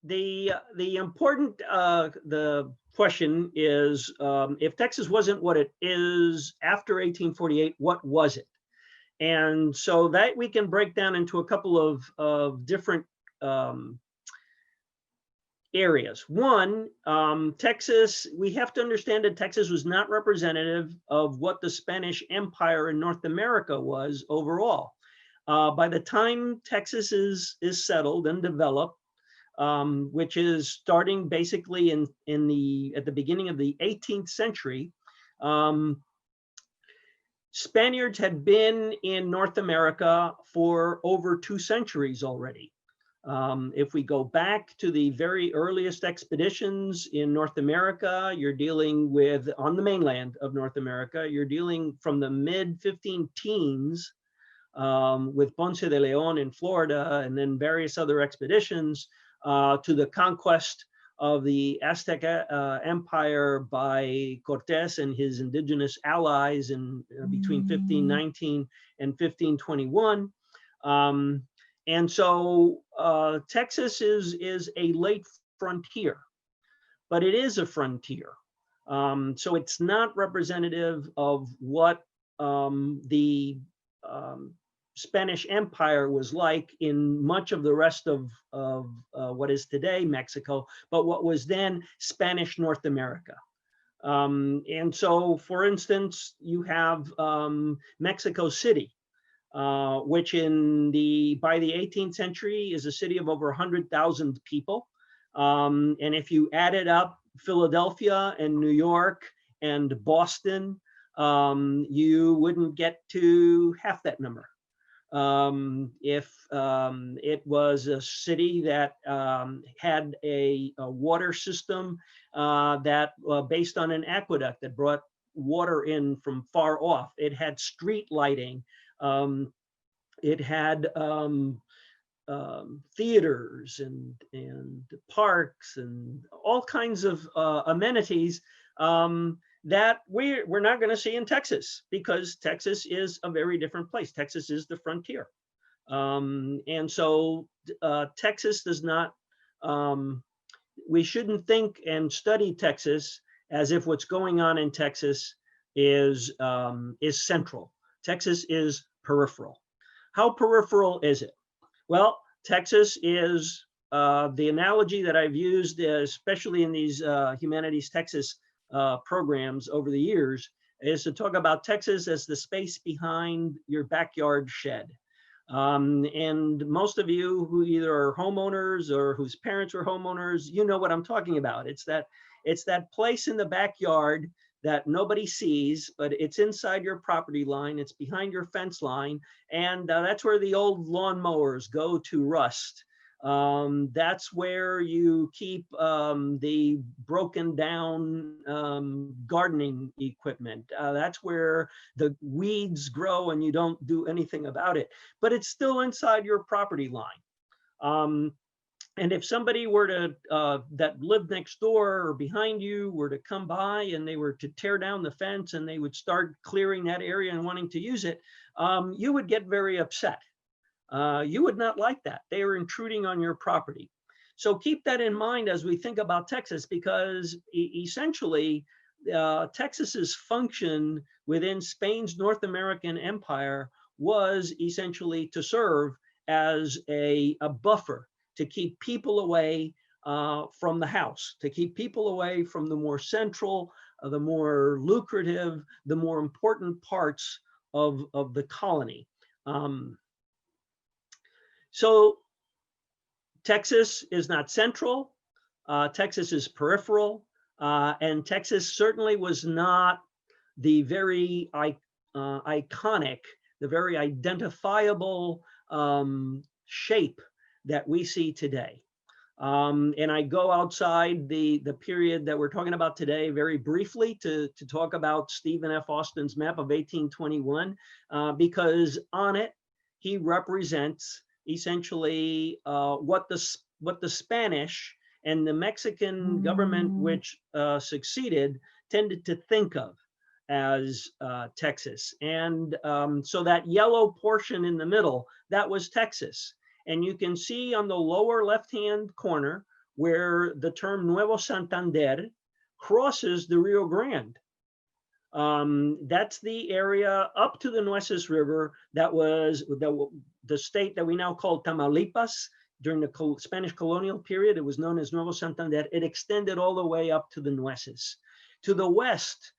the important the question is, if Texas wasn't what it is after 1848, what was it? And so that we can break down into a couple of different areas. One, Texas, we have to understand that Texas was not representative of what the Spanish Empire in North America was overall. By the time Texas is settled and developed, which is starting basically at the beginning of the 18th century, Spaniards had been in North America for over 2 centuries already. If we go back to the very earliest expeditions in North America, you're dealing with, on the mainland of North America, you're dealing from the mid 15 teens with Ponce de Leon in Florida, and then various other expeditions to the conquest of the Aztec Empire by Cortés and his indigenous allies in between 1519 and 1521. And so Texas is a late frontier, but it is a frontier. So it's not representative of what the Spanish Empire was like in much of the rest of what is today Mexico, but what was then Spanish North America. And so, for instance, you have Mexico City, which by the 18th century is a city of over 100,000 people. And if you added up Philadelphia and New York and Boston, you wouldn't get to half that number. If it was a city that had a water system that based on an aqueduct that brought water in from far off, it had street lighting, it had theaters and parks and all kinds of amenities that we're not going to see in Texas, because Texas is a very different place. Texas is the frontier. And so Texas does not, we shouldn't think and study Texas as if what's going on in Texas is central. Texas is peripheral. How peripheral is it? Well, Texas is the analogy that I've used, especially in these Humanities Texas programs over the years, is to talk about Texas as the space behind your backyard shed. And most of you who either are homeowners or whose parents were homeowners, you know what I'm talking about. It's that place in the backyard that nobody sees, but it's inside your property line, it's behind your fence line, and that's where the old lawnmowers go to rust. That's where you keep the broken down gardening equipment. That's where the weeds grow and you don't do anything about it, but it's still inside your property line. And if somebody were to, that lived next door or behind you, were to come by and they were to tear down the fence and they would start clearing that area and wanting to use it, you would get very upset. You would not like that. They are intruding on your property. So keep that in mind as we think about Texas, because essentially Texas's function within Spain's North American empire was essentially to serve as a buffer, to keep people away from the house, to keep people away from the more central, the more lucrative, the more important parts of the colony. So Texas is not central, Texas is peripheral, and Texas certainly was not the very iconic, the very identifiable shape that we see today. And I go outside the period that we're talking about today very briefly to talk about Stephen F. Austin's map of 1821, because on it, he represents essentially what the Spanish and the Mexican government which succeeded tended to think of as Texas. And so that yellow portion in the middle, that was Texas. And you can see on the lower left-hand corner where the term Nuevo Santander crosses the Rio Grande. That's the area up to the Nueces River that was the state that we now call Tamaulipas. During the Spanish colonial period, it was known as Nuevo Santander. It extended all the way up to the Nueces. To the west,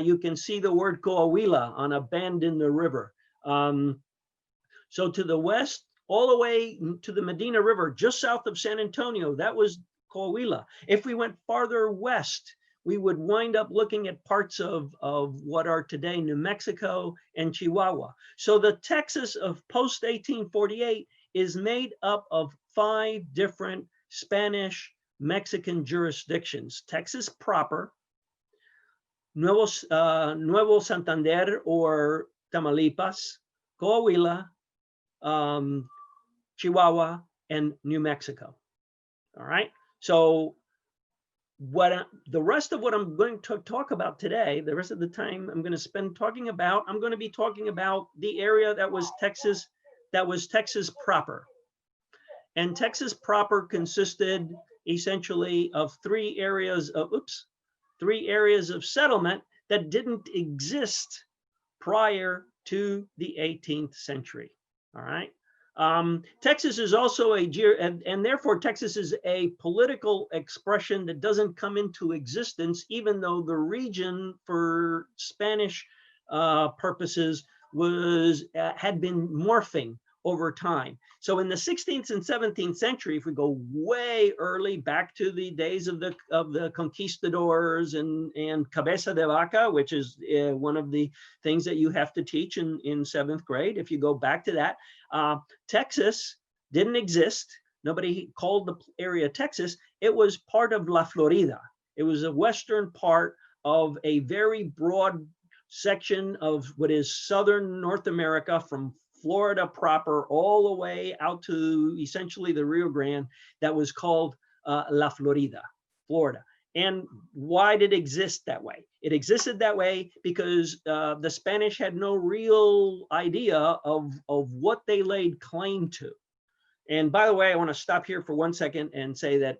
you can see the word Coahuila on a bend in the river. So to the west, all the way to the Medina River, just south of San Antonio, that was Coahuila. If we went farther west, we would wind up looking at parts of what are today New Mexico and Chihuahua. So the Texas of post-1848 is made up of 5 different Spanish Mexican jurisdictions: Texas proper, Nuevo Santander or Tamaulipas, Coahuila, Chihuahua, and New Mexico. All right. So the rest of what I'm going to talk about today, the rest of the time I'm going to spend talking about, I'm going to be talking about the area that was Texas proper. And Texas proper consisted essentially of 3 areas of settlement that didn't exist prior to the 18th century. All right. Texas is also and therefore Texas is a political expression that doesn't come into existence, even though the region for Spanish purposes had been morphing over time. So in the 16th and 17th century, if we go way early back to the days of the conquistadors and cabeza de vaca, which is one of the things that you have to teach in 7th grade. If you go back to that, Texas didn't exist. Nobody called the area Texas. It was part of La Florida. It was a western part of a very broad section of what is southern North America, from Florida proper all the way out to essentially the Rio Grande, that was called La Florida, Florida. And why did it exist that way? It existed that way because the Spanish had no real idea of what they laid claim to. And by the way, I want to stop here for 1 second and say that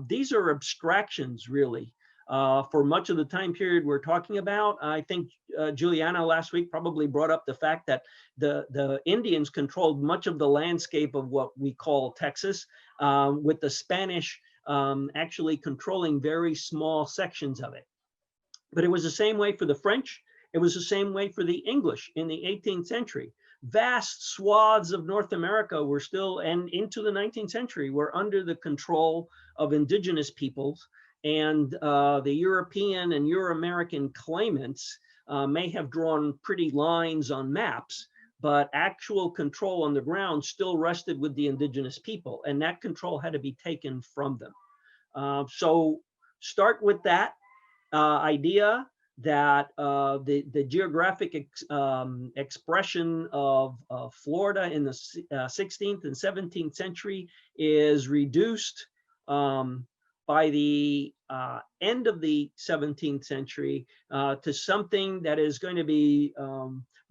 these are abstractions, really. For much of the time period we're talking about. I think Juliana last week probably brought up the fact that the Indians controlled much of the landscape of what we call Texas, with the Spanish actually controlling very small sections of it. But it was the same way for the French. It was the same way for the English in the 18th century. Vast swaths of North America were still, and into the 19th century, were under the control of indigenous peoples. And the European and Euro-American claimants may have drawn pretty lines on maps, but actual control on the ground still rested with the indigenous people, and that control had to be taken from them. So start with that idea that the geographic expression of Florida in the 16th and 17th century is reduced by the end of the 17th century to something that is going to be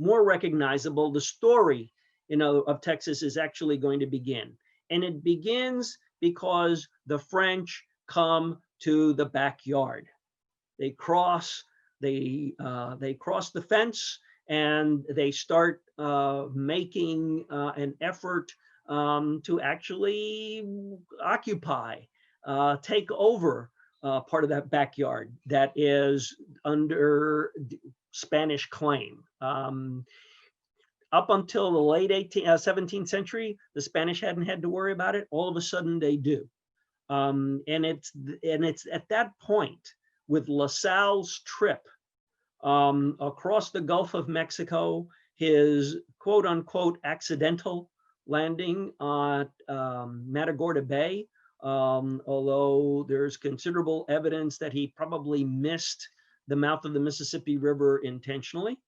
more recognizable. The story, of Texas is actually going to begin. And it begins because the French come to the backyard. They cross the fence, and they start making an effort to actually occupy, take over part of that backyard that is under Spanish claim. Up until the late 17th century, the Spanish hadn't had to worry about it. All of a sudden they do. And it's at that point, with La Salle's trip across the Gulf of Mexico, his quote unquote accidental landing at Matagorda Bay, although there's considerable evidence that he probably missed the mouth of the Mississippi River intentionally.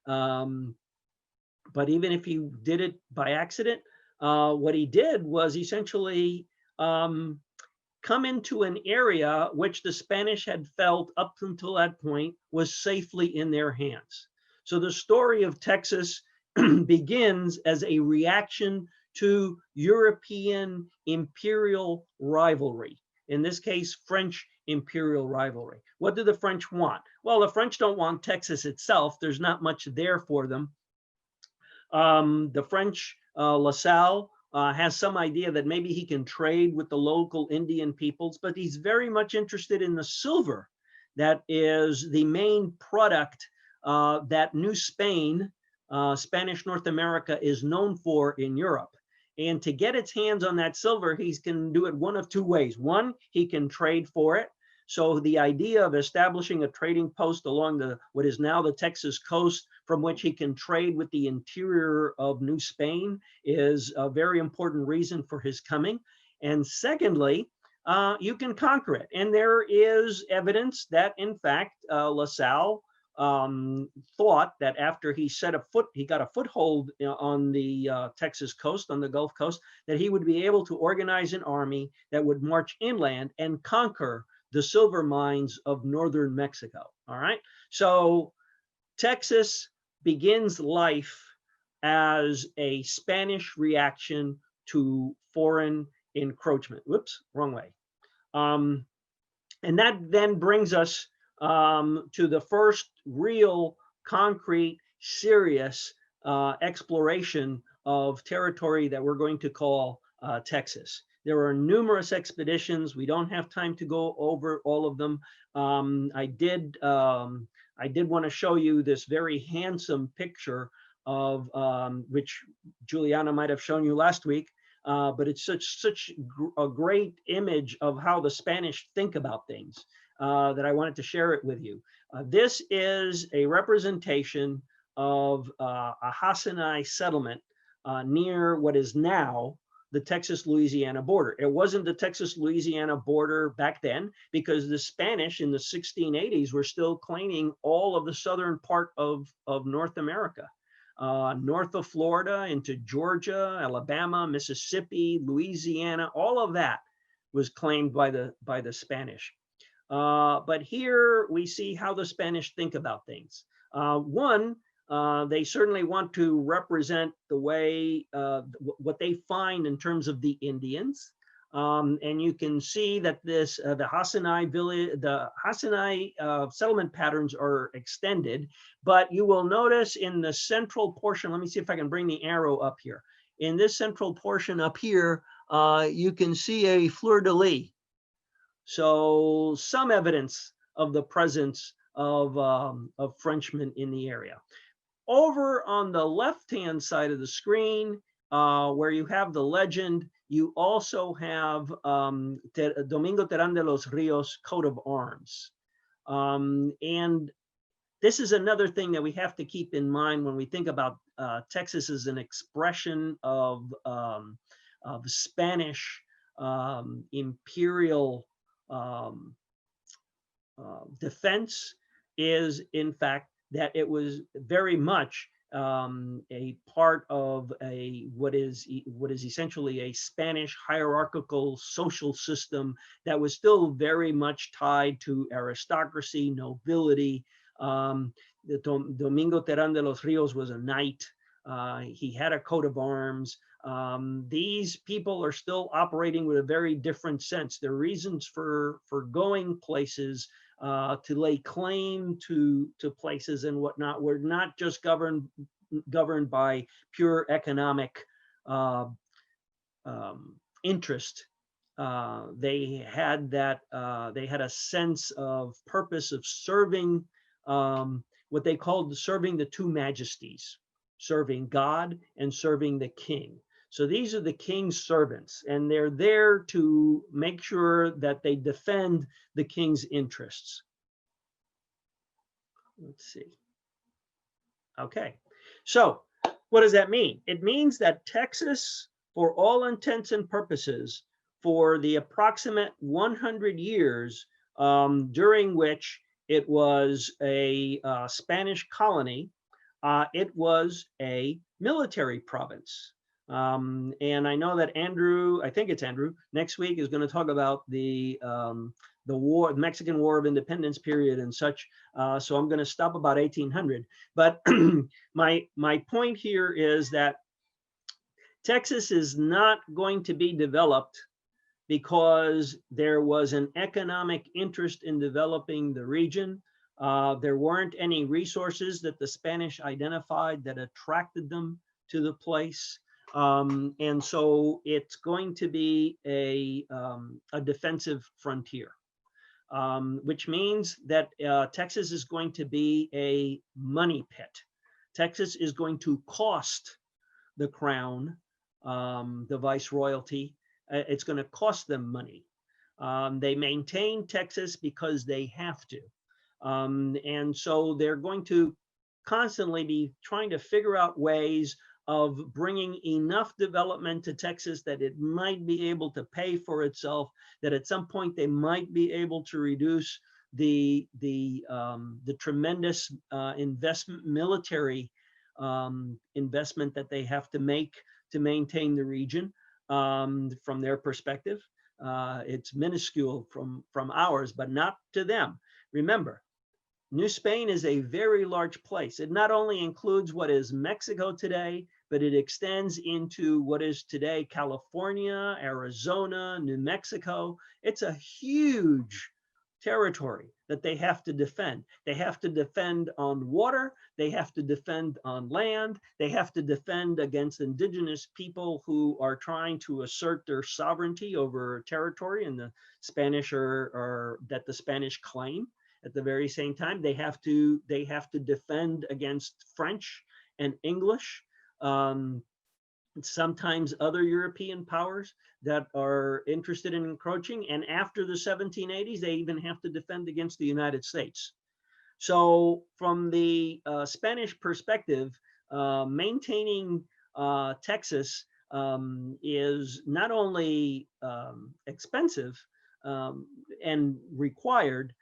But even if he did it by accident, what he did was essentially come into an area which the Spanish had felt up until that point was safely in their hands. So the story of Texas begins as a reaction to European imperial rivalry. in this case, French imperial rivalry. What do the French want? Well, the French don't want Texas itself. There's not much there for them. The French, LaSalle, has some idea that maybe he can trade with the local Indian peoples, but he's very much interested in the silver that is the main product that New Spain, Spanish North America, is known for in Europe. And to get its hands on that silver, he can do it one of two ways. One, he can trade for it. So the idea of establishing a trading post along what is now the Texas coast, from which he can trade with the interior of New Spain, is a very important reason for his coming. And secondly, you can conquer it. And there is evidence that, in fact, LaSalle thought that after he got a foothold on the Texas coast, on the Gulf Coast, that he would be able to organize an army that would march inland and conquer the silver mines of northern Mexico. All right. So Texas begins life as a Spanish reaction to foreign encroachment. Whoops, wrong way. And that then brings us to the first real, concrete, serious exploration of territory that we're going to call Texas. There are numerous expeditions. We don't have time to go over all of them. I did want to show you this very handsome picture of which Juliana might have shown you last week, but it's such a great image of how the Spanish think about things that I wanted to share it with you. This is a representation of a Hasinai settlement near what is now the Texas-Louisiana border. It wasn't the Texas-Louisiana border back then, because the Spanish in the 1680s were still claiming all of the southern part of North America. North of Florida into Georgia, Alabama, Mississippi, Louisiana, all of that was claimed by the Spanish. But here we see how the Spanish think about things. One, they certainly want to represent the way, what they find in terms of the Indians. And you can see that this, the Hasinai village, the Hasinai settlement patterns are extended, but you will notice in the central portion, let me see if I can bring the arrow up here. In this central portion up here, you can see a fleur-de-lis. So some evidence of the presence of Frenchmen in the area. Over on the left-hand side of the screen, where you have the legend, you also have Domingo Terán de los Ríos coat of arms. And this is another thing that we have to keep in mind when we think about Texas as an expression of Spanish imperial defense, is in fact that it was very much a part of what is essentially a Spanish hierarchical social system that was still very much tied to aristocracy, nobility. Domingo Terán de los Ríos was a knight. He had a coat of arms. These people are still operating with a very different sense. Their reasons for going places to lay claim to places and whatnot were not just governed by pure economic interest. They had a sense of purpose of serving what they called serving the two majesties, serving God and serving the king. So these are the king's servants, and they're there to make sure that they defend the king's interests. Let's see. Okay, so what does that mean? It means that Texas, for all intents and purposes, for the approximate 100 years during which it was a Spanish colony, it was a military province. And I know that Andrew, I think it's Andrew, next week is going to talk about the war, Mexican War of Independence period and such. So I'm going to stop about 1800. But my point here is that Texas is not going to be developed because there was an economic interest in developing the region. There weren't any resources that the Spanish identified that attracted them to the place. And so it's going to be a defensive frontier, which means that Texas is going to be a money pit. Texas is going to cost the crown, the viceroyalty. It's going to cost them money. They maintain Texas because they have to. And so they're going to constantly be trying to figure out ways of bringing enough development to Texas that it might be able to pay for itself, that at some point they might be able to reduce the tremendous military investment that they have to make to maintain the region. From their perspective, it's minuscule from ours, but not to them. Remember, New Spain is a very large place. It not only includes what is Mexico today, but it extends into what is today California, Arizona, New Mexico. It's a huge territory that they have to defend. They have to defend on water. They have to defend on land. They have to defend against indigenous people who are trying to assert their sovereignty over territory in the Spanish or that the Spanish claim. At the very same time, they have to defend against French and English, sometimes other European powers that are interested in encroaching. And after the 1780s, they even have to defend against the United States. So from the Spanish perspective, maintaining Texas is not only expensive and required,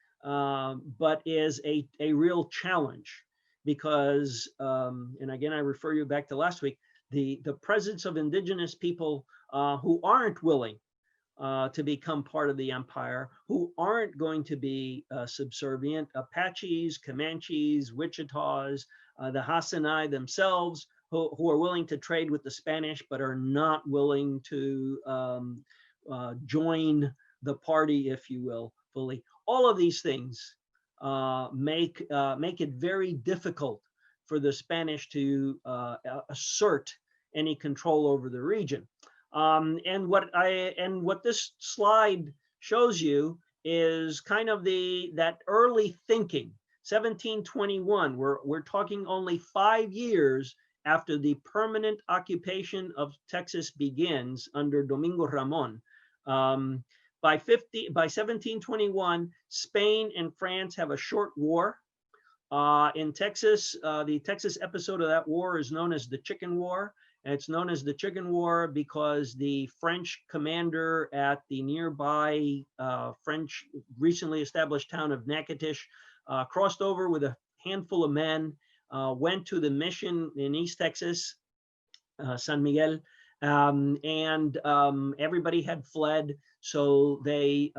but is a real challenge because, and again, I refer you back to last week, the presence of indigenous people who aren't willing to become part of the empire, who aren't going to be subservient, Apaches, Comanches, Wichitas, the Hasinai themselves, who are willing to trade with the Spanish, but are not willing to join the party, if you will, fully. All of these things make it very difficult for the Spanish to assert any control over the region. And what this slide shows you is kind of that early thinking. 1721. We're talking only 5 years after the permanent occupation of Texas begins under Domingo Ramon. By 1721, Spain and France have a short war. In Texas, the Texas episode of that war is known as the Chicken War. And it's known as the Chicken War because the French commander at the nearby French recently established town of Natchitoches crossed over with a handful of men, went to the mission in East Texas, San Miguel, and everybody had fled. So they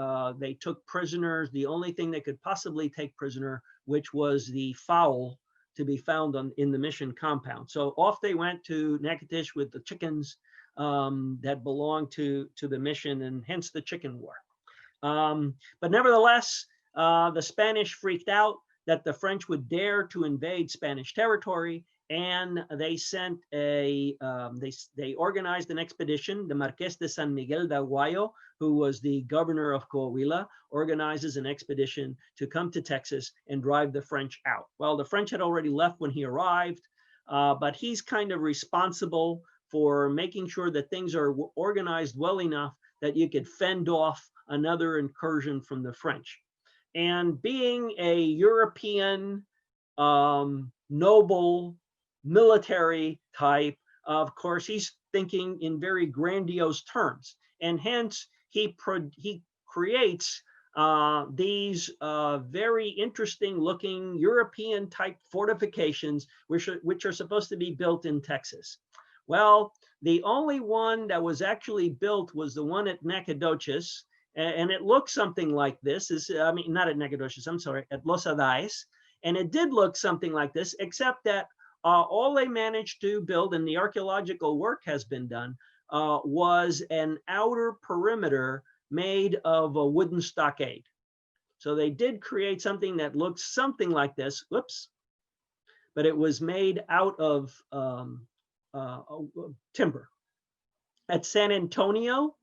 took prisoners, the only thing they could possibly take prisoner, which was the fowl to be found in the mission compound. So off they went to Natchitoches with the chickens that belonged to the mission, and hence the Chicken War. But nevertheless, the Spanish freaked out that the French would dare to invade Spanish territory, and they sent they organized an expedition. The Marqués de San Miguel de Aguayo, who was the governor of Coahuila, organizes an expedition to come to Texas and drive the French out. Well, the French had already left when he arrived, but he's kind of responsible for making sure that things are organized well enough that you could fend off another incursion from the French. And being a European noble military type, of course, he's thinking in very grandiose terms. And hence, he creates these very interesting looking European type fortifications, which are supposed to be built in Texas. Well, the only one that was actually built was the one at Nacogdoches, and it looked something like this. Not at Nacogdoches, I'm sorry, at Los Adais. And it did look something like this, except that all they managed to build, and the archaeological work has been done, was an outer perimeter made of a wooden stockade. So they did create something that looked something like this. Whoops. But it was made out of timber. At San Antonio,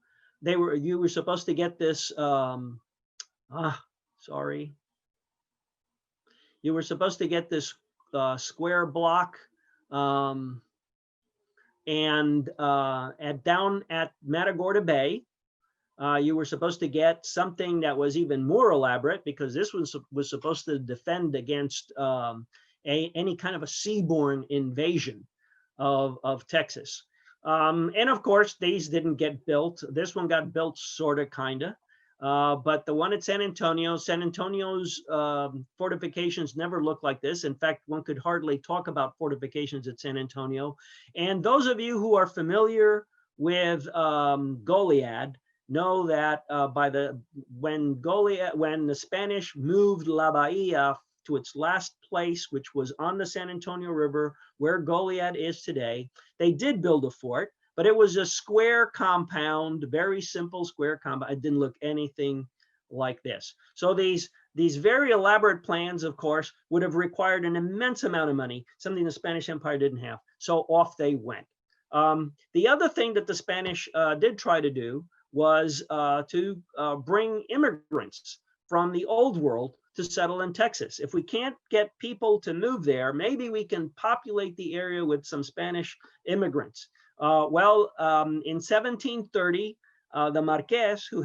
you were supposed to get this. Sorry. You were supposed to get this square block, and down at Matagorda Bay, you were supposed to get something that was even more elaborate, because this was supposed to defend against any kind of a seaborne invasion of Texas. And of course, these didn't get built. This one got built sort of, kind of. But the one at San Antonio's fortifications never looked like this. In fact, one could hardly talk about fortifications at San Antonio. And those of you who are familiar with Goliad know that when the Spanish moved La Bahia to its last place, which was on the San Antonio River, where Goliad is today, they did build a fort, but it was a square compound, very simple square compound. It didn't look anything like this. So these very elaborate plans, of course, would have required an immense amount of money, something the Spanish Empire didn't have. So off they went. The other thing that the Spanish did try to do was to bring immigrants from the old world to settle in Texas. If we can't get people to move there, maybe we can populate the area with some Spanish immigrants. In 1730, the Marquez, who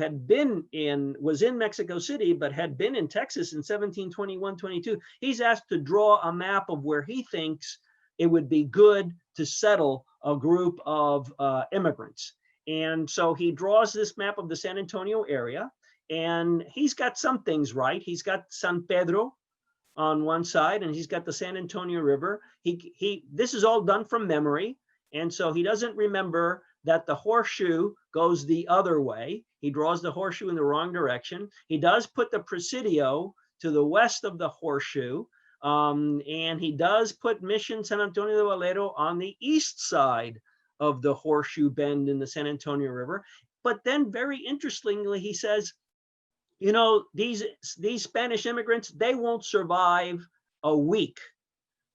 was in Mexico City, but had been in Texas in 1721-22, he's asked to draw a map of where he thinks it would be good to settle a group of immigrants. And so he draws this map of the San Antonio area, and he's got some things right. He's got San Pedro on one side, and he's got the San Antonio River. This is all done from memory, and so he doesn't remember that the horseshoe goes the other way. He draws the horseshoe in the wrong direction. He does put the Presidio to the west of the horseshoe, and he does put Mission San Antonio de Valero on the east side of the horseshoe bend in the San Antonio River. But then, very interestingly, he says, you know, these Spanish immigrants, they won't survive a week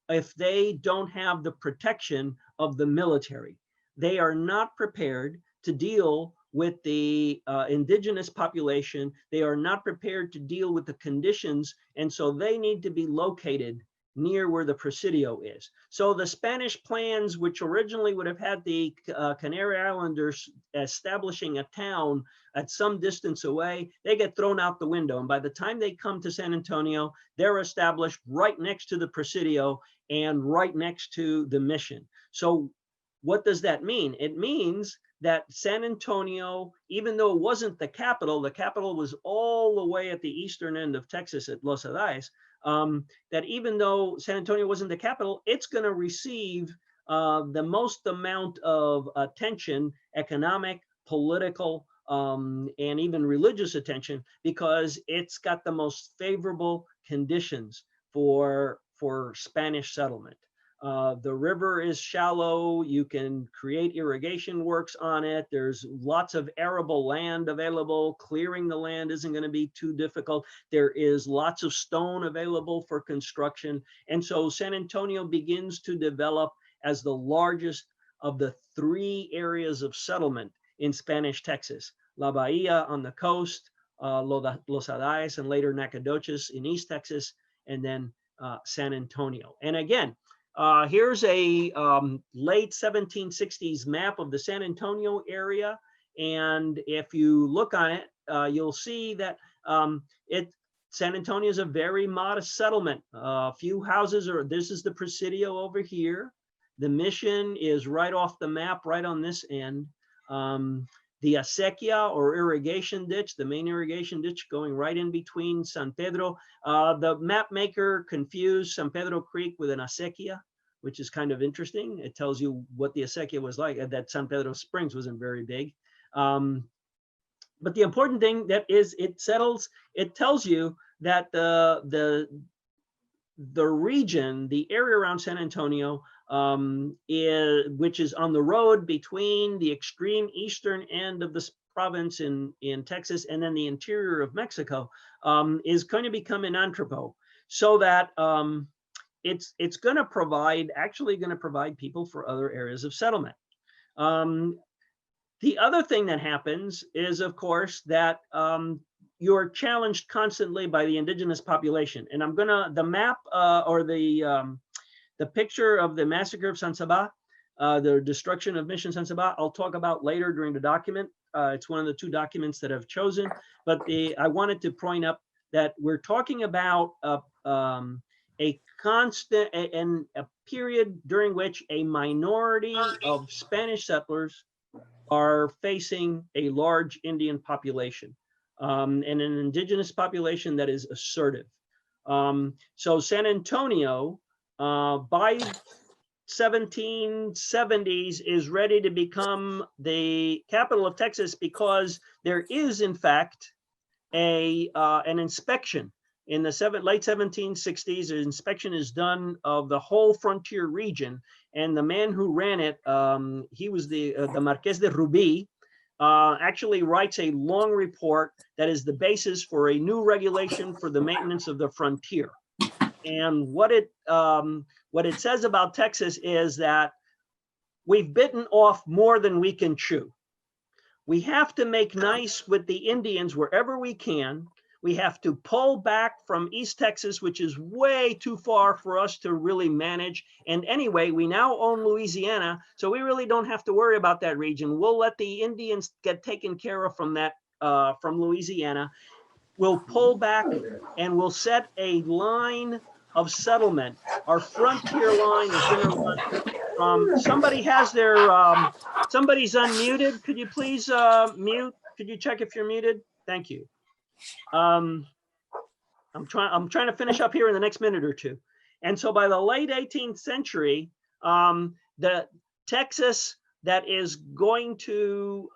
if they don't have the protection of the military. They are not prepared to deal with the indigenous population. They are not prepared to deal with the conditions, and so they need to be located near where the Presidio is. So the Spanish plans, which originally would have had the Canary Islanders establishing a town at some distance away, they get thrown out the window. And by the time they come to San Antonio, they're established right next to the Presidio and right next to the mission. So what does that mean? It means that San Antonio, even though it wasn't the capital was all the way at the eastern end of Texas at Los Adayes, that even though San Antonio wasn't the capital, it's going to receive the most amount of attention, economic, political, and even religious attention, because it's got the most favorable conditions for Spanish settlement. The river is shallow. You can create irrigation works on it. There's lots of arable land available. Clearing the land isn't going to be too difficult. There is lots of stone available for construction. And so San Antonio begins to develop as the largest of the three areas of settlement in Spanish Texas: La Bahia on the coast, Los Adayes, and later Nacogdoches in East Texas, and then San Antonio. And again, here's a late 1760s map of the San Antonio area. And if you look on it, you'll see that San Antonio is a very modest settlement. A few houses, this is the Presidio over here. The mission is right off the map, right on this end. The acequia, or irrigation ditch, the main irrigation ditch going right in between San Pedro. The map maker confused San Pedro Creek with an acequia, which is kind of interesting. It tells you what the acequia was like, that San Pedro Springs wasn't very big. But the important thing that is, it tells you that the region, the area around San Antonio, which is on the road between the extreme eastern end of the province in Texas and then the interior of Mexico is going to become an entrepot, so that it's going to provide people for other areas of settlement. The other thing that happens is, of course, that you're challenged constantly by the indigenous population. And the map or the picture of the massacre of San Saba, the destruction of Mission San Saba, I'll talk about later during the document. It's one of the two documents that I've chosen. But I wanted to point up that we're talking about a constant and a period during which a minority of Spanish settlers are facing a large Indian population and an indigenous population that is assertive. So San Antonio, by 1770s, is ready to become the capital of Texas because there is, in fact, an inspection. In the late 1760s, an inspection is done of the whole frontier region, and the man who ran it, he was the Marqués de Rubí, actually writes a long report that is the basis for a new regulation for the maintenance of the frontier. And what it says about Texas is that we've bitten off more than we can chew. We have to make nice with the Indians wherever we can. We have to pull back from East Texas, which is way too far for us to really manage. And anyway, we now own Louisiana, so we really don't have to worry about that region. We'll let the Indians get taken care of from that, from Louisiana. We'll pull back and we'll set a line of settlement. Our frontier line is going to run. Somebody has their, somebody's unmuted. Could you please mute? Could you check if you're muted? Thank you. I'm trying to finish up here in the next minute or two. And so by the late 18th century, the Texas that is going to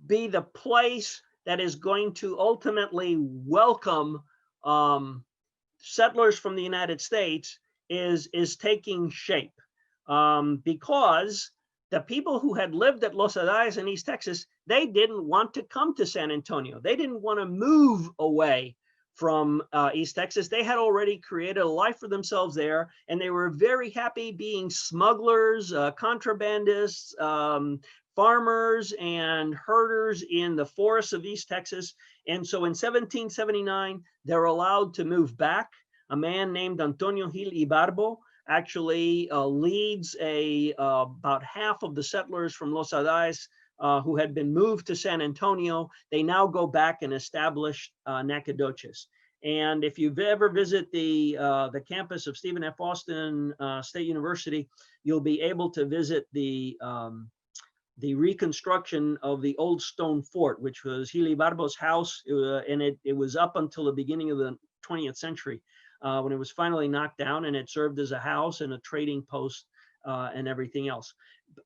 be the place that is going to ultimately welcome settlers from the United States is taking shape, because the people who had lived at Los Adayes in East Texas, they didn't want to come to San Antonio. They didn't want to move away from East Texas. They had already created a life for themselves there, and they were very happy being smugglers, contrabandists, farmers, and herders in the forests of East Texas. And so in 1779, they're allowed to move back. A man named Antonio Gil Ibarbo actually leads about half of the settlers from Los Adayes who had been moved to San Antonio. They now go back and establish Nacogdoches. And if you've ever visited the campus of Stephen F. Austin State University, you'll be able to visit the reconstruction of the old stone fort, which was Gil Ibarbo's house, and it was up until the beginning of the 20th century. When it was finally knocked down, and it served as a house and a trading post and everything else.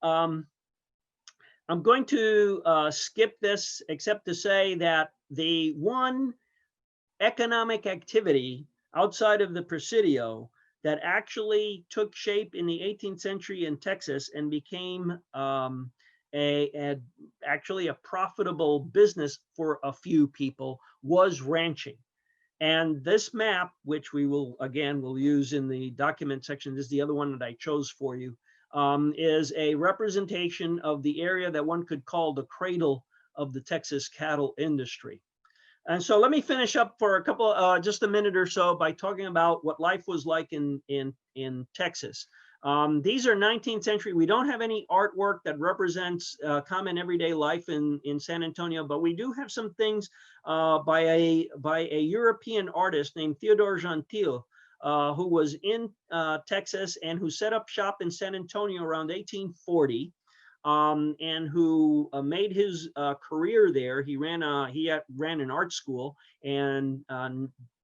I'm going to skip this, except to say that the one economic activity outside of the Presidio that actually took shape in the 18th century in Texas and became actually a profitable business for a few people was ranching. And this map, which we'll use in the document section, this is the other one that I chose for you, is a representation of the area that one could call the cradle of the Texas cattle industry. And so let me finish up for just a minute or so by talking about what life was like in Texas. These are 19th century. We don't have any artwork that represents common everyday life in San Antonio, but we do have some things by a European artist named Theodore Gentil, who was in Texas and who set up shop in San Antonio around 1840, and who made his career there. He ran an art school and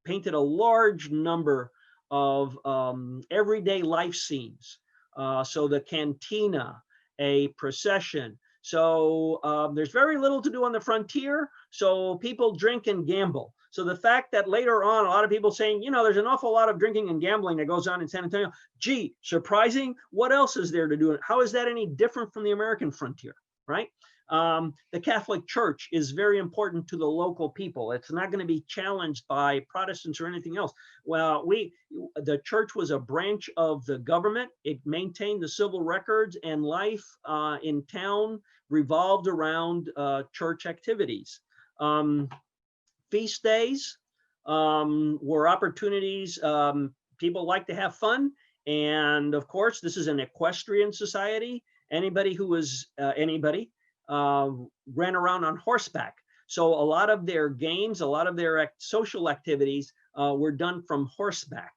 painted a large number of everyday life scenes. So the cantina, a procession. So there's very little to do on the frontier. So people drink and gamble. So the fact that later on, a lot of people saying, there's an awful lot of drinking and gambling that goes on in San Antonio. Gee, surprising. What else is there to do? How is that any different from the American frontier, right? The Catholic Church is very important to the local people. It's not going to be challenged by Protestants or anything else. Well, the church was a branch of the government. It maintained the civil records, and life in town revolved around church activities. Feast days were opportunities. People like to have fun. And of course, this is an equestrian society. Anybody who was ran around on horseback. So a lot of their games, a lot of their social activities were done from horseback.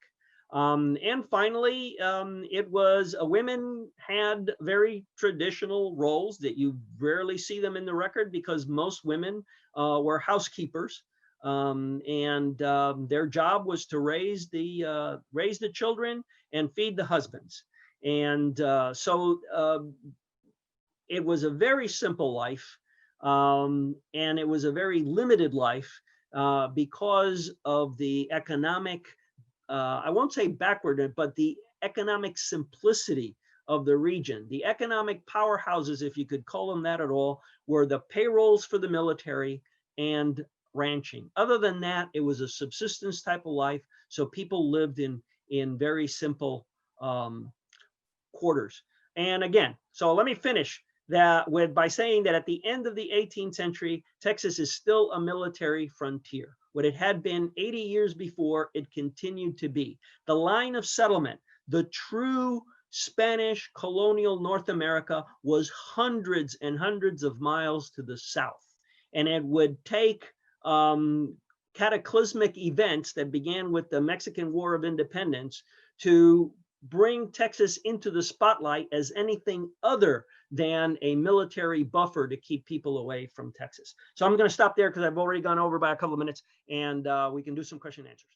And finally, it was women had very traditional roles that you rarely see them in the record, because most women were housekeepers. Their job was to raise the children and feed the husbands. And it was a very simple life, and it was a very limited life because of the economic, I won't say backward, but the economic simplicity of the region. The economic powerhouses, if you could call them that at all, were the payrolls for the military and ranching. Other than that, it was a subsistence type of life. So people lived in very simple quarters. And again, so let me finish by saying that at the end of the 18th century, Texas is still a military frontier. What it had been 80 years before, it continued to be. The line of settlement, the true Spanish colonial North America, was hundreds and hundreds of miles to the south. And it would take cataclysmic events that began with the Mexican War of Independence to bring Texas into the spotlight as anything other than a military buffer to keep people away from Texas. So I'm going to stop there because I've already gone over by a couple of minutes, and we can do some question and answers.